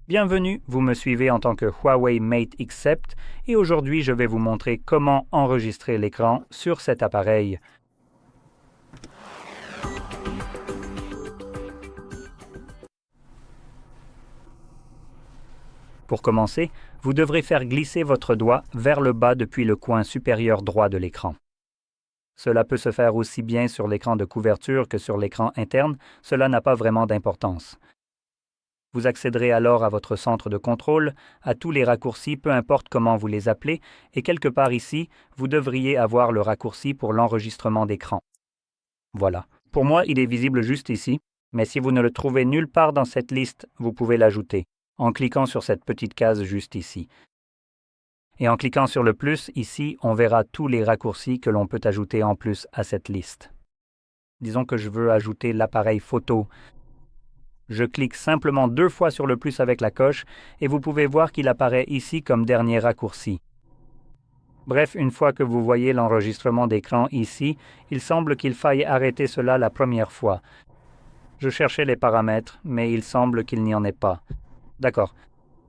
Bienvenue, vous me suivez en tant que Huawei Mate X7 et aujourd'hui je vais vous montrer comment enregistrer l'écran sur cet appareil. Pour commencer, vous devrez faire glisser votre doigt vers le bas depuis le coin supérieur droit de l'écran. Cela peut se faire aussi bien sur l'écran de couverture que sur l'écran interne, cela n'a pas vraiment d'importance. Vous accéderez alors à votre centre de contrôle, à tous les raccourcis, peu importe comment vous les appelez, et quelque part ici, vous devriez avoir le raccourci pour l'enregistrement d'écran. Voilà. Pour moi, il est visible juste ici, mais si vous ne le trouvez nulle part dans cette liste, vous pouvez l'ajouter, en cliquant sur cette petite case juste ici. Et en cliquant sur le plus, ici, on verra tous les raccourcis que l'on peut ajouter en plus à cette liste. Disons que je veux ajouter l'appareil photo. Je clique simplement 2 fois sur le plus avec la coche et vous pouvez voir qu'il apparaît ici comme dernier raccourci. Bref, une fois que vous voyez l'enregistrement d'écran ici, il semble qu'il faille arrêter cela la première fois. Je cherchais les paramètres, mais il semble qu'il n'y en ait pas. D'accord.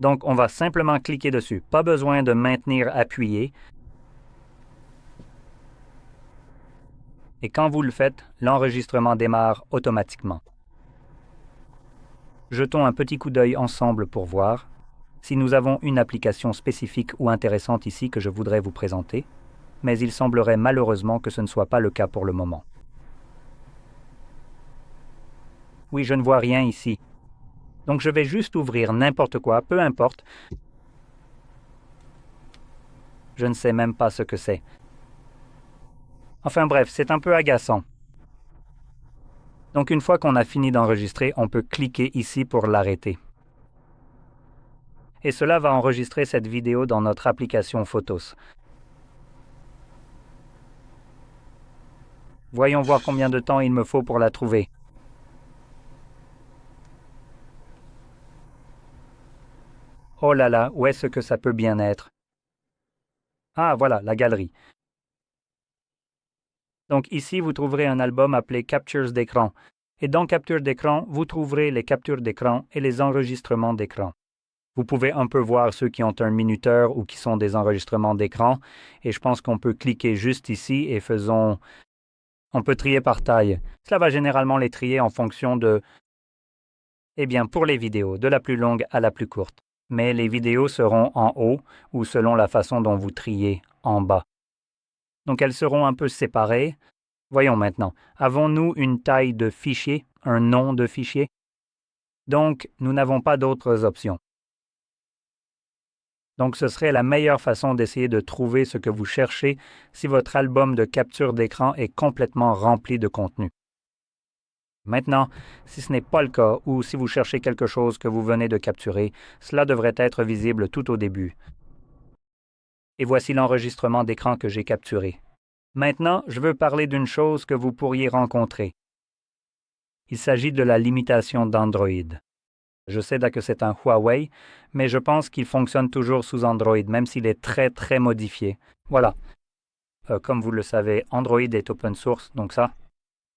Donc, on va simplement cliquer dessus. Pas besoin de maintenir appuyé. Et quand vous le faites, l'enregistrement démarre automatiquement. Jetons un petit coup d'œil ensemble pour voir si nous avons une application spécifique ou intéressante ici que je voudrais vous présenter, mais il semblerait malheureusement que ce ne soit pas le cas pour le moment. Oui, je ne vois rien ici. Donc je vais juste ouvrir n'importe quoi, peu importe. Je ne sais même pas ce que c'est. Enfin bref, c'est un peu agaçant. Donc une fois qu'on a fini d'enregistrer, on peut cliquer ici pour l'arrêter. Et cela va enregistrer cette vidéo dans notre application Photos. Voyons voir combien de temps il me faut pour la trouver. Oh là là, où est-ce que ça peut bien être? Ah, voilà, la galerie. Donc ici, vous trouverez un album appelé Captures d'écran. Et dans Captures d'écran, vous trouverez les captures d'écran et les enregistrements d'écran. Vous pouvez un peu voir ceux qui ont un minuteur ou qui sont des enregistrements d'écran. Et je pense qu'on peut cliquer juste ici et on peut trier par taille. Cela va généralement les trier en fonction de... Eh bien, pour les vidéos, de la plus longue à la plus courte. Mais les vidéos seront en haut ou selon la façon dont vous triez en bas. Donc elles seront un peu séparées. Voyons maintenant. Avons-nous une taille de fichier, un nom de fichier? Donc, nous n'avons pas d'autres options. Donc, ce serait la meilleure façon d'essayer de trouver ce que vous cherchez si votre album de capture d'écran est complètement rempli de contenu. Maintenant, si ce n'est pas le cas ou si vous cherchez quelque chose que vous venez de capturer, cela devrait être visible tout au début. Et voici l'enregistrement d'écran que j'ai capturé. Maintenant, je veux parler d'une chose que vous pourriez rencontrer. Il s'agit de la limitation d'Android. Je sais que c'est un Huawei, mais je pense qu'il fonctionne toujours sous Android, même s'il est très très modifié. Voilà. Comme vous le savez, Android est open source, donc ça.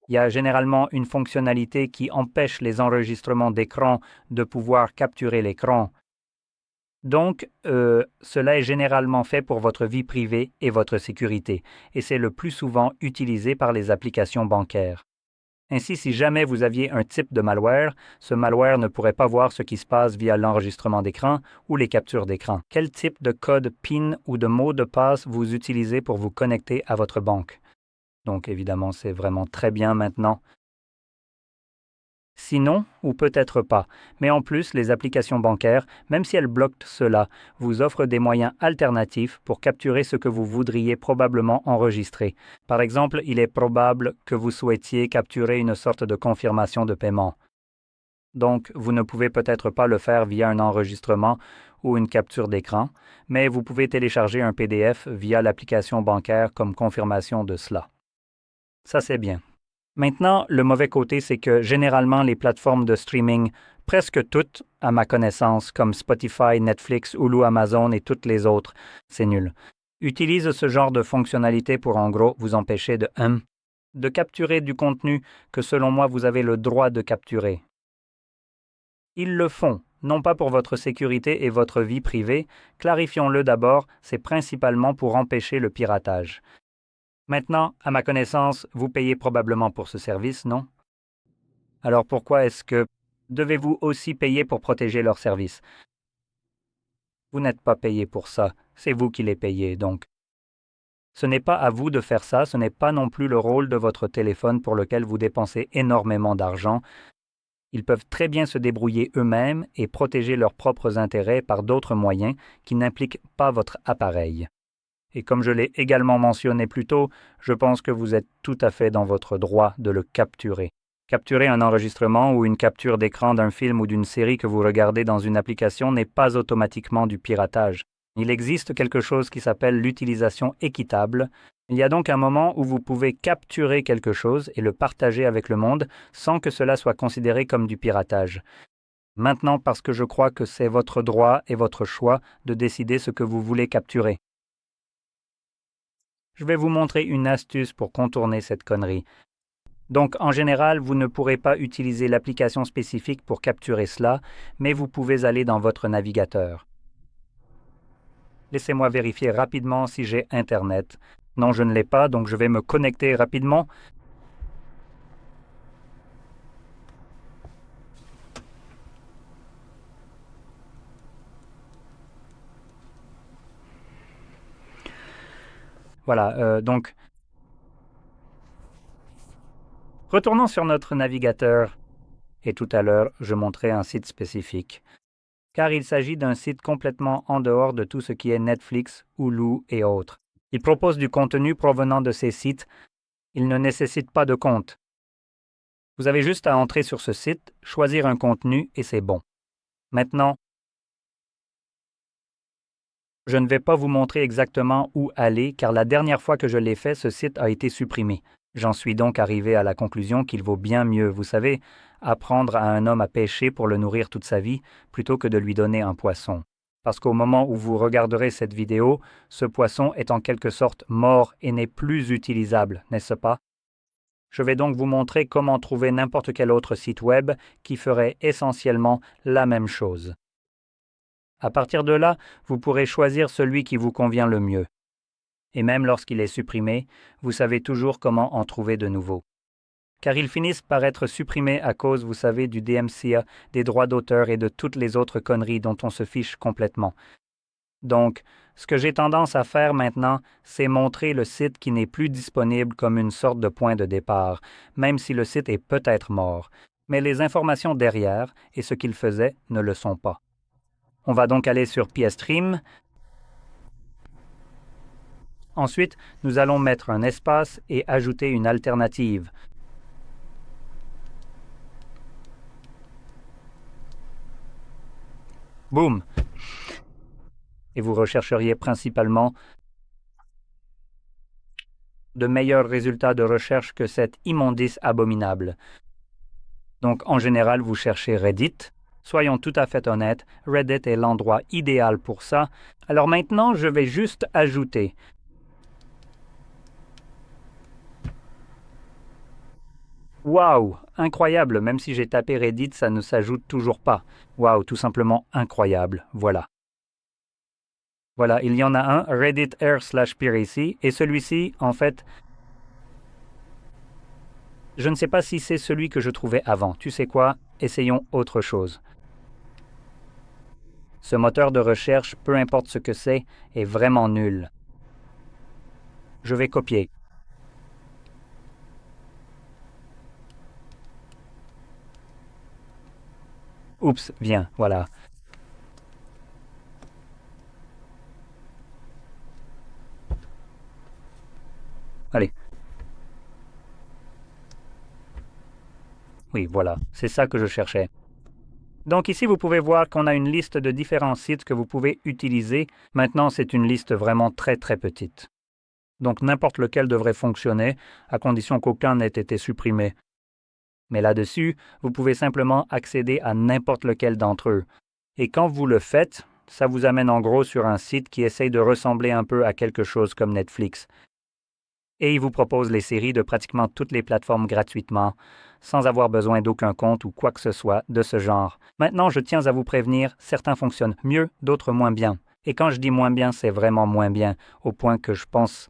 Il y a généralement une fonctionnalité qui empêche les enregistrements d'écran de pouvoir capturer l'écran. Donc, cela est généralement fait pour votre vie privée et votre sécurité, et c'est le plus souvent utilisé par les applications bancaires. Ainsi, si jamais vous aviez un type de malware, ce malware ne pourrait pas voir ce qui se passe via l'enregistrement d'écran ou les captures d'écran. Quel type de code PIN ou de mot de passe vous utilisez pour vous connecter à votre banque? Donc, évidemment, c'est vraiment très bien maintenant. Sinon, ou peut-être pas, mais en plus, les applications bancaires, même si elles bloquent cela, vous offrent des moyens alternatifs pour capturer ce que vous voudriez probablement enregistrer. Par exemple, il est probable que vous souhaitiez capturer une sorte de confirmation de paiement. Donc, vous ne pouvez peut-être pas le faire via un enregistrement ou une capture d'écran, mais vous pouvez télécharger un PDF via l'application bancaire comme confirmation de cela. Ça, c'est bien. Maintenant, le mauvais côté, c'est que généralement, les plateformes de streaming, presque toutes, à ma connaissance, comme Spotify, Netflix, Hulu, Amazon et toutes les autres, c'est nul, utilisent ce genre de fonctionnalité pour en gros vous empêcher de capturer du contenu que selon moi vous avez le droit de capturer. Ils le font, non pas pour votre sécurité et votre vie privée, clarifions-le d'abord, c'est principalement pour empêcher le piratage. Maintenant, à ma connaissance, vous payez probablement pour ce service, non? Alors pourquoi est-ce que devez-vous aussi payer pour protéger leur service? Vous n'êtes pas payé pour ça, c'est vous qui les payez, donc. Ce n'est pas à vous de faire ça, ce n'est pas non plus le rôle de votre téléphone pour lequel vous dépensez énormément d'argent. Ils peuvent très bien se débrouiller eux-mêmes et protéger leurs propres intérêts par d'autres moyens qui n'impliquent pas votre appareil. Et comme je l'ai également mentionné plus tôt, je pense que vous êtes tout à fait dans votre droit de le capturer. Capturer un enregistrement ou une capture d'écran d'un film ou d'une série que vous regardez dans une application n'est pas automatiquement du piratage. Il existe quelque chose qui s'appelle l'utilisation équitable. Il y a donc un moment où vous pouvez capturer quelque chose et le partager avec le monde sans que cela soit considéré comme du piratage. Maintenant, parce que je crois que c'est votre droit et votre choix de décider ce que vous voulez capturer. Je vais vous montrer une astuce pour contourner cette connerie. Donc, en général, vous ne pourrez pas utiliser l'application spécifique pour capturer cela, mais vous pouvez aller dans votre navigateur. Laissez-moi vérifier rapidement si j'ai Internet. Non, je ne l'ai pas, donc je vais me connecter rapidement. Voilà, donc, retournons sur notre navigateur. Et tout à l'heure, je montrais un site spécifique. Car il s'agit d'un site complètement en dehors de tout ce qui est Netflix, Hulu et autres. Il propose du contenu provenant de ces sites. Il ne nécessite pas de compte. Vous avez juste à entrer sur ce site, choisir un contenu et c'est bon. Maintenant, je ne vais pas vous montrer exactement où aller car la dernière fois que je l'ai fait, ce site a été supprimé. J'en suis donc arrivé à la conclusion qu'il vaut bien mieux, vous savez, apprendre à un homme à pêcher pour le nourrir toute sa vie plutôt que de lui donner un poisson. Parce qu'au moment où vous regarderez cette vidéo, ce poisson est en quelque sorte mort et n'est plus utilisable, n'est-ce pas? Je vais donc vous montrer comment trouver n'importe quel autre site web qui ferait essentiellement la même chose. À partir de là, vous pourrez choisir celui qui vous convient le mieux. Et même lorsqu'il est supprimé, vous savez toujours comment en trouver de nouveaux. Car ils finissent par être supprimés à cause, vous savez, du DMCA, des droits d'auteur et de toutes les autres conneries dont on se fiche complètement. Donc, ce que j'ai tendance à faire maintenant, c'est montrer le site qui n'est plus disponible comme une sorte de point de départ, même si le site est peut-être mort, mais les informations derrière et ce qu'il faisait ne le sont pas. On va donc aller sur PStream. Ensuite, nous allons mettre un espace et ajouter une alternative. Boum! Et vous rechercheriez principalement de meilleurs résultats de recherche que cette immondice abominable. Donc, en général, vous cherchez Reddit. Soyons tout à fait honnêtes, Reddit est l'endroit idéal pour ça. Alors maintenant, je vais juste ajouter. Waouh! Incroyable! Même si j'ai tapé Reddit, ça ne s'ajoute toujours pas. Waouh! Tout simplement incroyable. Voilà. Voilà, il y en a un, Reddit r/piracy, et celui-ci, en fait, je ne sais pas si c'est celui que je trouvais avant. Tu sais quoi? Essayons autre chose. Ce moteur de recherche, peu importe ce que c'est, est vraiment nul. Je vais copier. Oups, viens, voilà. Allez. Oui, voilà, c'est ça que je cherchais. Donc ici, vous pouvez voir qu'on a une liste de différents sites que vous pouvez utiliser. Maintenant, c'est une liste vraiment très petite. Donc n'importe lequel devrait fonctionner, à condition qu'aucun n'ait été supprimé. Mais là-dessus, vous pouvez simplement accéder à n'importe lequel d'entre eux. Et quand vous le faites, ça vous amène en gros sur un site qui essaye de ressembler un peu à quelque chose comme Netflix. Et il vous propose les séries de pratiquement toutes les plateformes gratuitement. sans avoir besoin d'aucun compte ou quoi que ce soit de ce genre. Maintenant, je tiens à vous prévenir, certains fonctionnent mieux, d'autres moins bien. Et quand je dis moins bien, c'est vraiment moins bien, au point que je pense...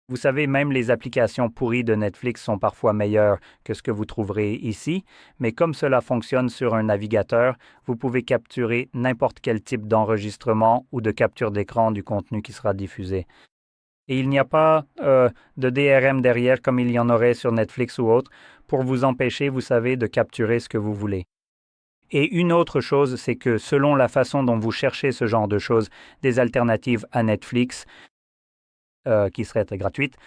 Vous savez, même les applications pourries de Netflix sont parfois meilleures que ce que vous trouverez ici, mais comme cela fonctionne sur un navigateur, vous pouvez capturer n'importe quel type d'enregistrement ou de capture d'écran du contenu qui sera diffusé. Et il n'y a pas de DRM derrière comme il y en aurait sur Netflix ou autre pour vous empêcher, vous savez, de capturer ce que vous voulez. Et une autre chose, c'est que selon la façon dont vous cherchez ce genre de choses, des alternatives à Netflix, qui seraient gratuites,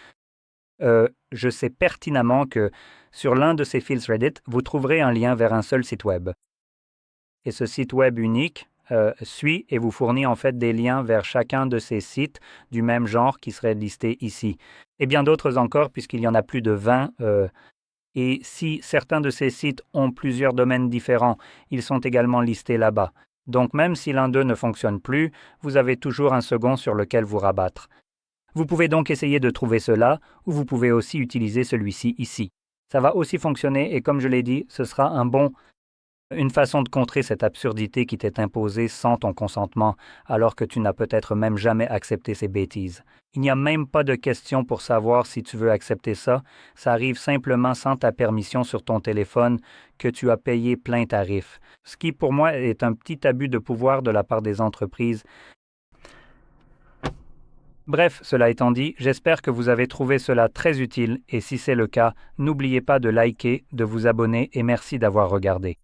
je sais pertinemment que sur l'un de ces fils Reddit, vous trouverez un lien vers un seul site web. Et ce site web unique suit et vous fournit en fait des liens vers chacun de ces sites du même genre qui seraient listés ici. Et bien d'autres encore, puisqu'il y en a plus de 20. Et si certains de ces sites ont plusieurs domaines différents, ils sont également listés là-bas. Donc même si l'un d'eux ne fonctionne plus, vous avez toujours un second sur lequel vous rabattre. Vous pouvez donc essayer de trouver cela, ou vous pouvez aussi utiliser celui-ci ici. Ça va aussi fonctionner et comme je l'ai dit, ce sera une façon de contrer cette absurdité qui t'est imposée sans ton consentement, alors que tu n'as peut-être même jamais accepté ces bêtises. Il n'y a même pas de question pour savoir si tu veux accepter ça, ça arrive simplement sans ta permission sur ton téléphone que tu as payé plein tarif, ce qui pour moi est un petit abus de pouvoir de la part des entreprises. Bref, cela étant dit, j'espère que vous avez trouvé cela très utile et si c'est le cas, n'oubliez pas de liker, de vous abonner et merci d'avoir regardé.